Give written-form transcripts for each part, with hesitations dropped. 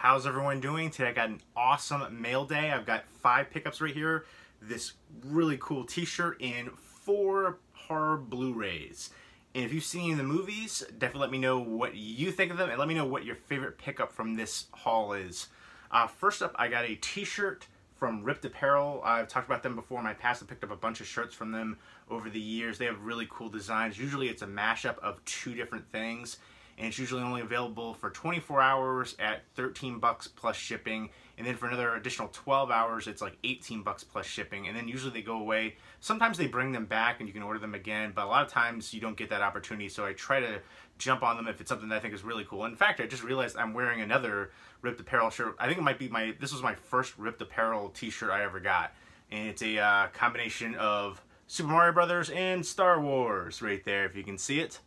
How's everyone doing? Today I got an awesome mail day. I've got 5 pickups right here. This really cool t-shirt and 4 horror Blu-rays. And if you've seen the movies, definitely let me know what you think of them and let me know what your favorite pickup from this haul is. First up, I got a t-shirt from Ripped Apparel. I've talked about them before in my past. I picked up a bunch of shirts from them over the years. They have really cool designs. Usually it's a mashup of 2 different things. And it's usually only available for 24 hours at $13 plus shipping. And then for another additional 12 hours, it's like $18 plus shipping. And then usually they go away. Sometimes they bring them back and you can order them again, but a lot of times you don't get that opportunity. So I try to jump on them if it's something that I think is really cool. In fact, I just realized I'm wearing another Ripped Apparel shirt. I think it might be this was my first Ripped Apparel t-shirt I ever got. And it's a combination of Super Mario Brothers and Star Wars right there, if you can see it.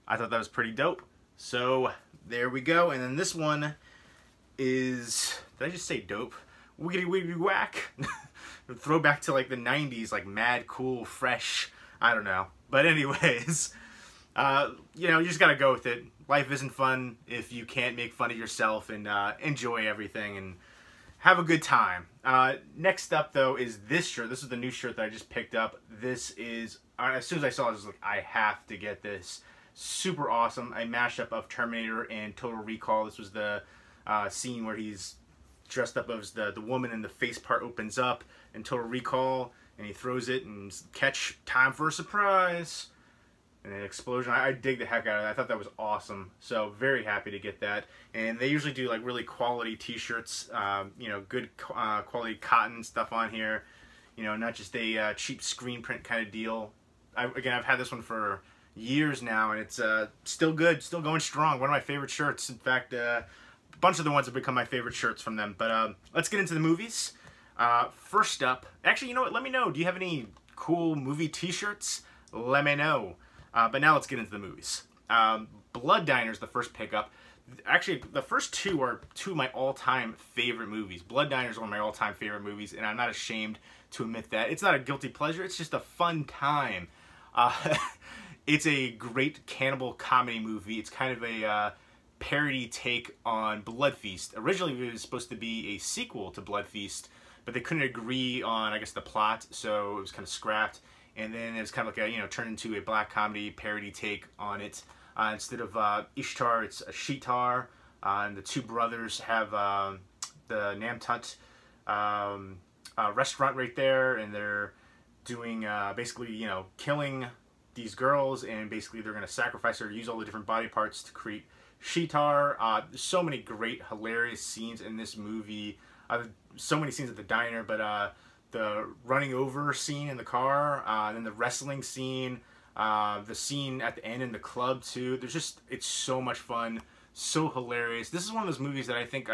I thought that was pretty dope. So there we go, and then this one is, did I just say dope? Wiggity wiggity whack. Throwback to like the 90s, like mad cool, fresh, I don't know. But anyways, you know, you just gotta go with it. Life isn't fun if you can't make fun of yourself and enjoy everything and have a good time. Next up though is this shirt. This is the new shirt that I just picked up. This is, as soon as I saw it, I was like, I have to get this. Super awesome. A mashup of Terminator and Total Recall. This was the scene where he's dressed up as the woman and the face part opens up in Total Recall and he throws it and catch time for a surprise and an explosion. I dig the heck out of that. I thought that was awesome. So very happy to get that. And they usually do like really quality t-shirts, you know, good quality cotton stuff on here. You know, not just a cheap screen print kind of deal. Again, I've had this one for years now, and it's still good, still going strong. One of my favorite shirts. In fact, a bunch of the ones have become my favorite shirts from them. But let's get into the movies. First up, actually, you know what? Let me know. Do you have any cool movie t-shirts? Let me know. But now let's get into the movies. Blood Diner is the first pickup. Actually, the first 2 are 2 of my all-time favorite movies. Blood Diner is one of my all-time favorite movies, and I'm not ashamed to admit that. It's not a guilty pleasure. It's just a fun time. It's a great cannibal comedy movie. It's kind of a parody take on Blood Feast. Originally, it was supposed to be a sequel to Blood Feast, but they couldn't agree on, I guess, the plot, so it was kind of scrapped. And then it was kind of like a, you know, turned into a black comedy parody take on it. Instead of Ishtar, it's a Shitar, and the 2 brothers have the Namtut restaurant right there, and they're doing basically, you know, killing these girls, and basically they're going to sacrifice her, use all the different body parts to create Shitar. There's so many great, hilarious scenes in this movie. So many scenes at the diner, but the running over scene in the car, then the wrestling scene, the scene at the end in the club too. There's just, it's so much fun, so hilarious. This is one of those movies that I think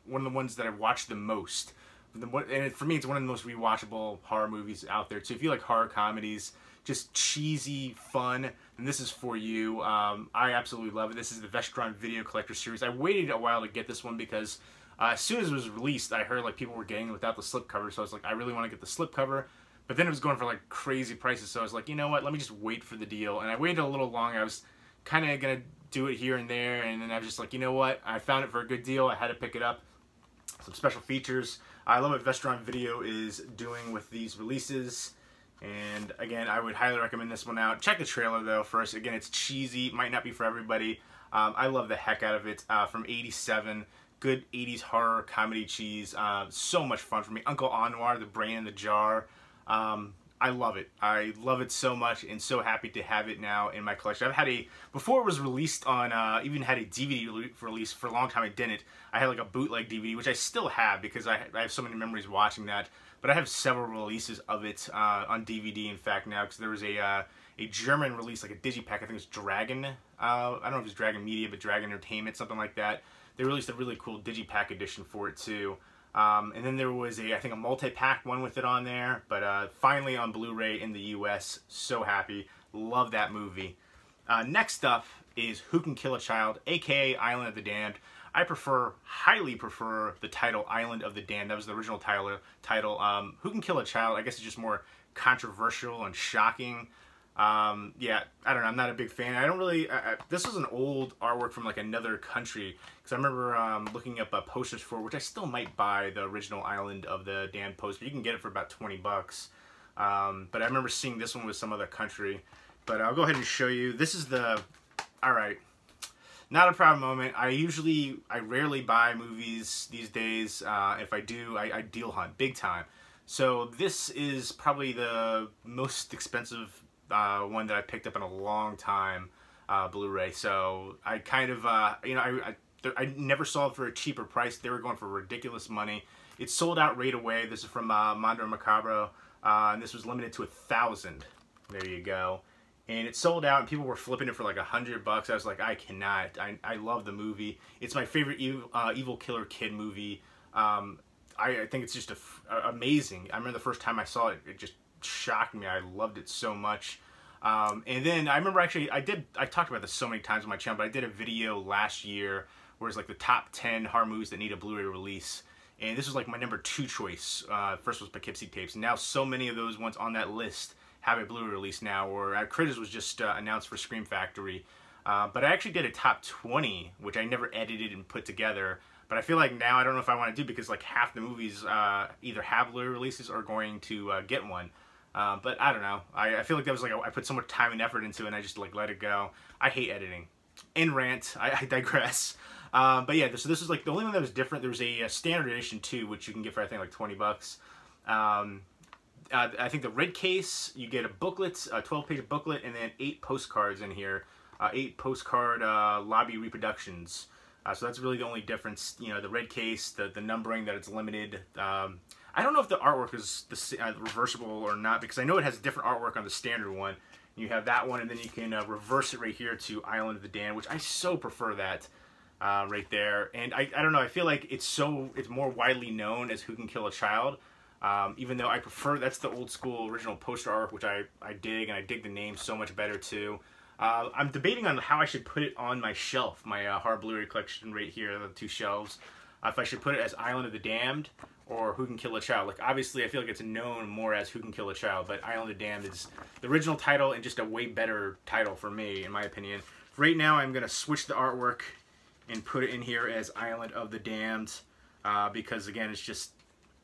one of the ones that I've watched the most. And for me, it's one of the most rewatchable horror movies out there. So if you like horror comedies, just cheesy fun, and this is for you. I absolutely love it. This is the Vestron Video Collector Series. I waited a while to get this one because as soon as it was released, I heard like people were getting it without the slipcover, so I was like, I really want to get the slipcover. But then it was going for like crazy prices, so I was like, you know what, let me just wait for the deal. And I waited a little long. I was kind of going to do it here and there, and then I was just like, you know what, I found it for a good deal. I had to pick it up. Some special features. I love what Vestron Video is doing with these releases. And again, I would highly recommend this one out. Check the trailer though first. Again, it's cheesy, might not be for everybody. I love the heck out of it. From '87, good '80s horror comedy cheese. So much fun for me. Uncle Anwar, the brain in the jar. I love it. I love it so much, and so happy to have it now in my collection. I've had before it was released on, even had a DVD release for a long time. I didn't. I had like a bootleg DVD, which I still have because I have so many memories watching that. But I have several releases of it on DVD, in fact, now, because there was a German release, like a digipack. I think it was Dragon. I don't know if it was Dragon Media, but Dragon Entertainment, something like that. They released a really cool digipack edition for it too. And then there was I think a multi-pack one with it on there. But finally on Blu-ray in the US. So happy. Love that movie. Next up is Who Can Kill a Child, aka Island of the Damned. I highly prefer the title Island of the Damned. That was the original title. Who Can Kill a Child, I guess it's just more controversial and shocking. Yeah, I don't know. I'm not a big fan. I don't really. This was an old artwork from like another country because I remember looking up posters for, which I still might buy the original Island of the Damned poster. You can get it for about 20 bucks. But I remember seeing this one with some other country. But I'll go ahead and show you. This is the. All right. Not a proud moment. I rarely buy movies these days. If I do, I deal hunt big time. So this is probably the most expensive one that I picked up in a long time, Blu-ray. So I kind of, you know, I never saw it for a cheaper price. They were going for ridiculous money. It sold out right away. This is from Mondo Macabro, and this was limited to 1,000. There you go. And it sold out, and people were flipping it for like $100. I was like, I cannot. I love the movie. It's my favorite evil killer kid movie. I think it's just amazing. I remember the first time I saw it, it just shocked me. I loved it so much. And then I remember actually, I talked about this so many times on my channel, but I did a video last year where it's like the top 10 horror movies that need a Blu-ray release. And this was like my number 2 choice. First was Poughkeepsie Tapes. And now so many of those ones on that list have a Blu-ray release now, or Critters was just announced for Scream Factory. But I actually did a top 20, which I never edited and put together. But I feel like now I don't know if I want to do, because like half the movies either have Blu-ray releases or going to get one. But I don't know. I feel like that was like I put so much time and effort into it, and I just like let it go. I hate editing. End rant. I digress. But yeah, so this is like the only one that was different. There was a standard edition too, which you can get for I think like 20 bucks. I think the red case, you get a booklet, a 12-page booklet, and then 8 postcards in here. 8 postcard lobby reproductions. So that's really the only difference. You know, the red case, the numbering, that it's limited. I don't know if the artwork is reversible or not, because I know it has different artwork on the standard one. You have that one, and then you can reverse it right here to Island of the Damned, which I so prefer that right there. And I don't know, I feel like it's more widely known as Who Can Kill a Child. Even though I prefer, that's the old school original poster art, which I dig, and I dig the name so much better too. I'm debating on how I should put it on my shelf, my horror Blu-ray collection right here, the 2 shelves. If I should put it as Island of the Damned or Who Can Kill a Child. Like, obviously I feel like it's known more as Who Can Kill a Child, but Island of the Damned is the original title and just a way better title for me, in my opinion. Right now I'm going to switch the artwork and put it in here as Island of the Damned, because again, it's just,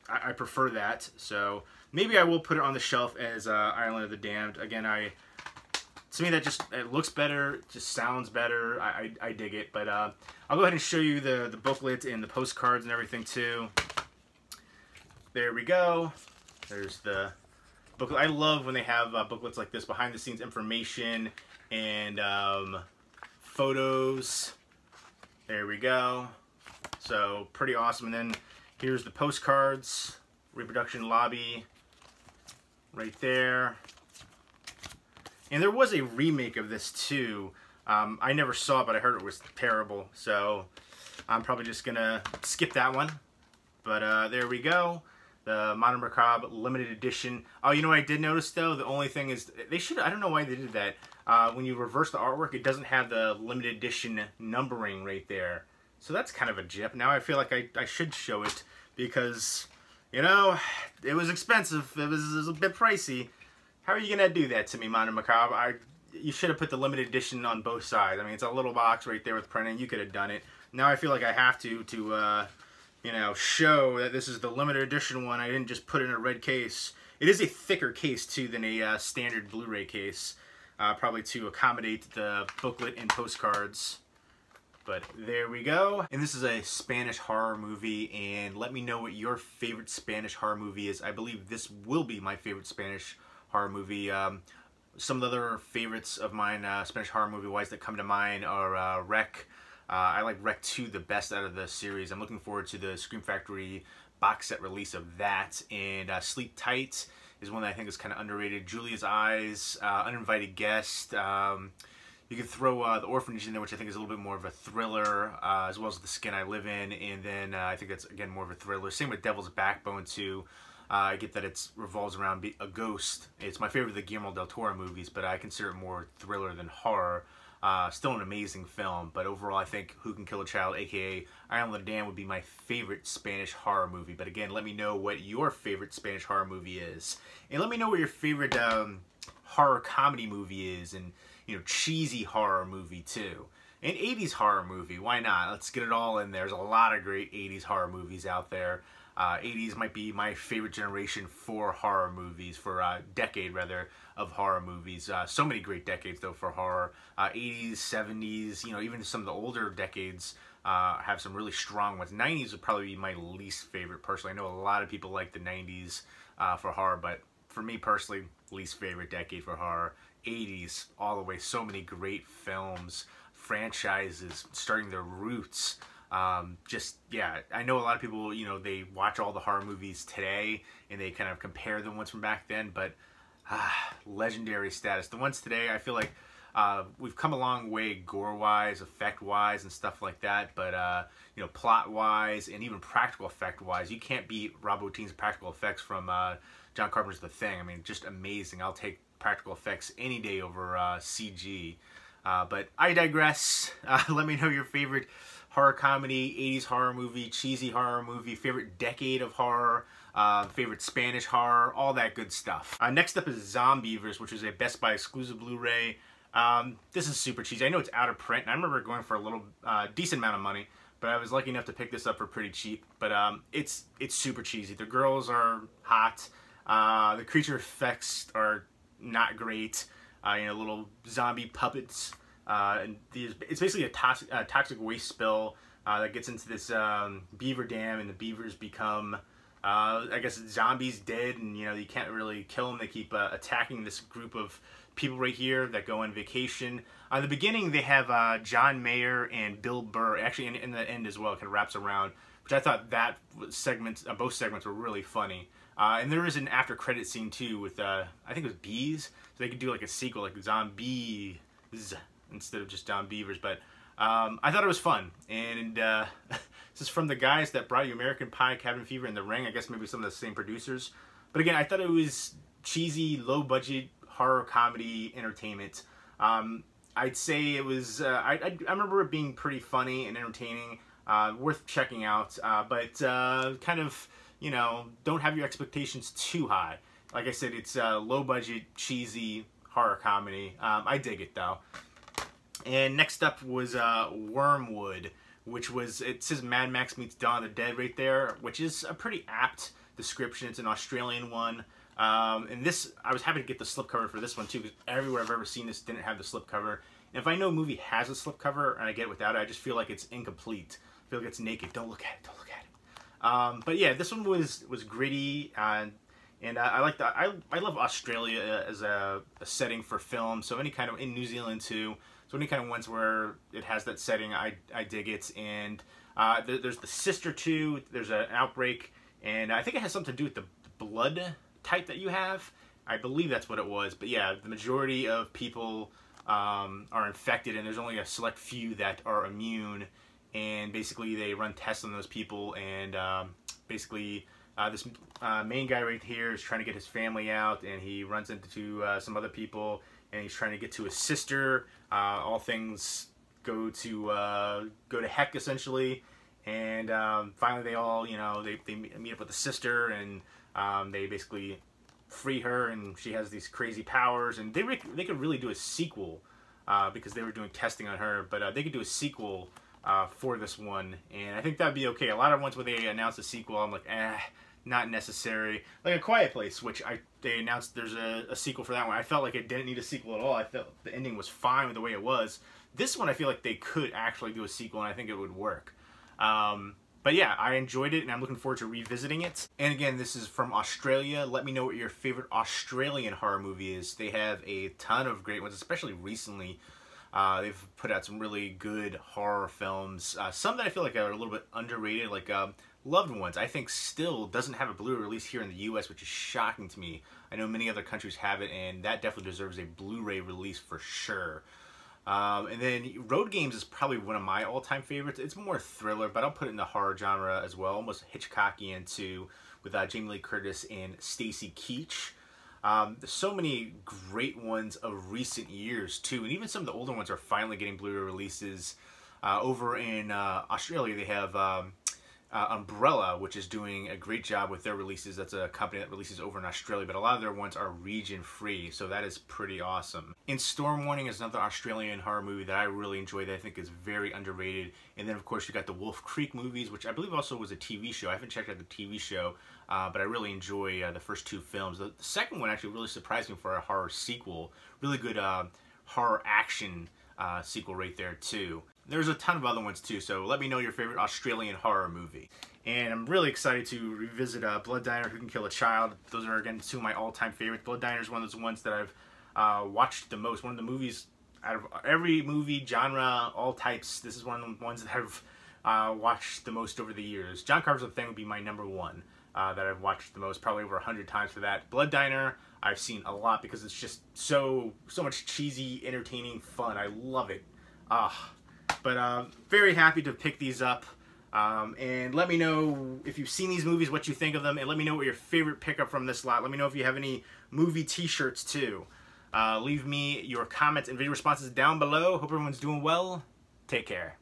I prefer that. So maybe I will put it on the shelf as Island of the Damned. Again, to me that just, it looks better, it just sounds better. I dig it. But I'll go ahead and show you the booklet and the postcards and everything too. There we go. There's the booklet. I love when they have booklets like this, behind the scenes information and photos. There we go. So pretty awesome. And then here's the postcards, reproduction lobby, right there. And there was a remake of this too. I never saw it, but I heard it was terrible. So I'm probably just gonna skip that one. But there we go. The Mondo Macabre limited edition. Oh, you know what I did notice though? The only thing is, they should, I don't know why they did that. When you reverse the artwork, it doesn't have the limited edition numbering right there. So that's kind of a jip. Now I feel like I should show it, because, you know, it was expensive. It was a bit pricey. How are you going to do that to me, Mondo Macabre? You should have put the limited edition on both sides. I mean, it's a little box right there with printing. You could have done it. Now I feel like I have to you know, show that this is the limited edition one. I didn't just put it in a red case. It is a thicker case too than a standard Blu-ray case, probably to accommodate the booklet and postcards. But there we go. And this is a Spanish horror movie, and let me know what your favorite Spanish horror movie is. I believe this will be my favorite Spanish horror movie. Some of the other favorites of mine, Spanish horror movie-wise, that come to mind are Rec. I like Rec 2 the best out of the series. I'm looking forward to the Scream Factory box set release of that. And Sleep Tight is one that I think is kind of underrated. Julia's Eyes, Uninvited Guest. You can throw The Orphanage in there, which I think is a little bit more of a thriller, as well as The Skin I Live In. And then I think that's, again, more of a thriller. Same with Devil's Backbone, too. I get that it revolves around a ghost. It's my favorite of the Guillermo del Toro movies, but I consider it more thriller than horror. Still an amazing film, but overall I think Who Can Kill a Child, aka Island of the Damned, would be my favorite Spanish horror movie. But again, let me know what your favorite Spanish horror movie is. And let me know what your favorite horror comedy movie is, and you know, cheesy horror movie too. An 80s horror movie, why not? Let's get it all in there. There's a lot of great 80s horror movies out there. 80s might be my favorite generation for horror movies, for decade rather, of horror movies. So many great decades though for horror. 80s, 70s, you know, even some of the older decades have some really strong ones. 90s would probably be my least favorite personally. I know a lot of people like the 90s for horror, but for me personally, least favorite decade for horror. 80s all the way, so many great films, franchises starting their roots. Just, yeah, I know a lot of people, you know, they watch all the horror movies today and they kind of compare the ones from back then, but legendary status. The ones today, I feel like we've come a long way gore-wise, effect-wise, and stuff like that, but, you know, plot-wise and even practical effect-wise, you can't beat Rob Bottin's practical effects from John Carpenter's The Thing. I mean, just amazing. I'll take practical effects any day over CG. But I digress. Let me know your favorite horror comedy, 80s horror movie, cheesy horror movie, favorite decade of horror, favorite Spanish horror, all that good stuff. Next up is Zombievers, which is a Best Buy exclusive Blu-ray. This is super cheesy. I know it's out of print, and I remember going for a little decent amount of money, but I was lucky enough to pick this up for pretty cheap. But it's super cheesy. The girls are hot. The creature effects are not great. You know, little zombie puppets. And it's basically a toxic waste spill that gets into this beaver dam, and the beavers become, I guess, zombies, dead, and you know, you can't really kill them. They keep attacking this group of people right here that go on vacation. In the beginning, they have John Mayer and Bill Burr, actually in the end as well, it kind of wraps around, which I thought that segment, both segments were really funny. And there is an after credit scene too with, I think it was bees, so they could do like a sequel, like Zombies, instead of just Zombievers. But I thought it was fun, and this is from the guys that brought you American Pie, Cabin Fever, and The Ring. I guess maybe some of the same producers. But again, I thought it was cheesy, low budget horror comedy entertainment. I'd say it was, I remember it being pretty funny and entertaining, worth checking out, but kind of, you know, don't have your expectations too high. Like I said, it's low budget, cheesy horror comedy. I dig it though. And next up was Wormwood, which was, it says Mad Max meets Dawn of the Dead right there, which is a pretty apt description. It's an Australian one. And this, I was happy to get the slipcover for this one too, because everywhere I've ever seen this didn't have the slipcover. And if I know a movie has a slipcover and I get it without it, I just feel like it's incomplete. I feel like it's naked. Don't look at it. Don't look at it. But yeah, this one was gritty, and I like that. I love Australia as a setting for film. So any kind of, in New Zealand too. So any kind of ones where it has that setting, I dig it. And there's the sister too. There's an outbreak, and I think it has something to do with the blood type that you have. I believe that's what it was. But yeah, the majority of people are infected, and there's only a select few that are immune. And basically they run tests on those people, and basically this main guy right here is trying to get his family out, and he runs into some other people, and he's trying to get to his sister. All things go to heck essentially, and finally they all, you know, they meet up with the sister, and they basically free her, and she has these crazy powers, and they could really do a sequel because they were doing testing on her, but they could do a sequel for this one, and I think that'd be okay. A lot of ones where they announce a sequel, I'm like, not necessary. Like A Quiet Place, which they announced there's a sequel for that one. I felt like it didn't need a sequel at all. I felt the ending was fine with the way it was. This one, I feel like they could actually do a sequel, and I think it would work. But yeah, I enjoyed it, and I'm looking forward to revisiting it. And again, this is from Australia. Let me know what your favorite Australian horror movie is. They have a ton of great ones, especially recently. They've put out some really good horror films. Some that I feel like are a little bit underrated, like Loved Ones, I think still doesn't have a Blu-ray release here in the US, which is shocking to me. I know many other countries have it, and that definitely deserves a Blu-ray release for sure. And then Road Games is probably one of my all-time favorites. It's more thriller, but I'll put it in the horror genre as well, almost Hitchcockian too, with Jamie Lee Curtis and Stacy Keach. There's so many great ones of recent years too, and even some of the older ones are finally getting Blu-ray releases. Over in Australia, they have Umbrella, which is doing a great job with their releases. That's a company that releases over in Australia, but a lot of their ones are region free, so that is pretty awesome. In Storm Warning is another Australian horror movie that I really enjoy that I think is very underrated. And then of course you got the Wolf Creek movies, which I believe also was a TV show. I haven't checked out the TV show, but I really enjoy the first two films. The second one actually really surprised me for a horror sequel. Really good horror action sequel right there too. There's a ton of other ones too, so let me know your favorite Australian horror movie. And I'm really excited to revisit Blood Diner, Who Can Kill a Child. Those are, again, two of my all-time favorites. Blood Diner is one of those ones that I've watched the most. One of the movies, out of every movie, genre, all types, this is one of the ones that I've watched the most over the years. John Carpenter's The Thing would be my number one that I've watched the most, probably over 100 times for that. Blood Diner, I've seen a lot because it's just so much cheesy, entertaining fun. I love it. But very happy to pick these up. And let me know if you've seen these movies, what you think of them, and let me know what your favorite pickup from this lot. Let me know if you have any movie t-shirts too. Leave me your comments and video responses down below. Hope everyone's doing well. Take care.